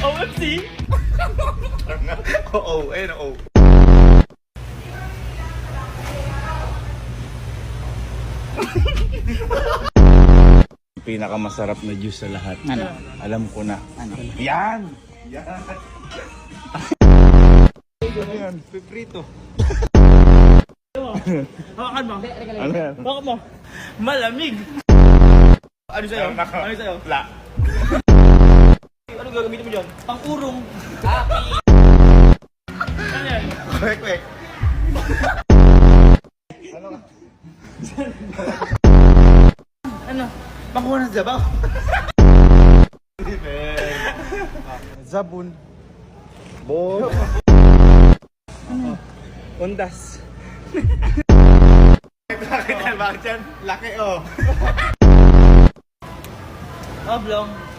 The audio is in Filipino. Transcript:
OFC? Oo, ayun oo. Pinakamasarap na juice sa lahat. Ano? Alam ko na. Ano? Yan! Yan! Ano yan? Piprito. Hawakan mo. Ano yan? Hawakan mo. Malamig. Ano sa'yo? Ano sa'yo? La. Ano gagamitin mo dyan? Pang-urong. Ano yan? Kwek, kwek. Ano? Pakuha ng sabaw. Zabun. Bo. Ondas. Bakit yan? Laki oh. Oblong.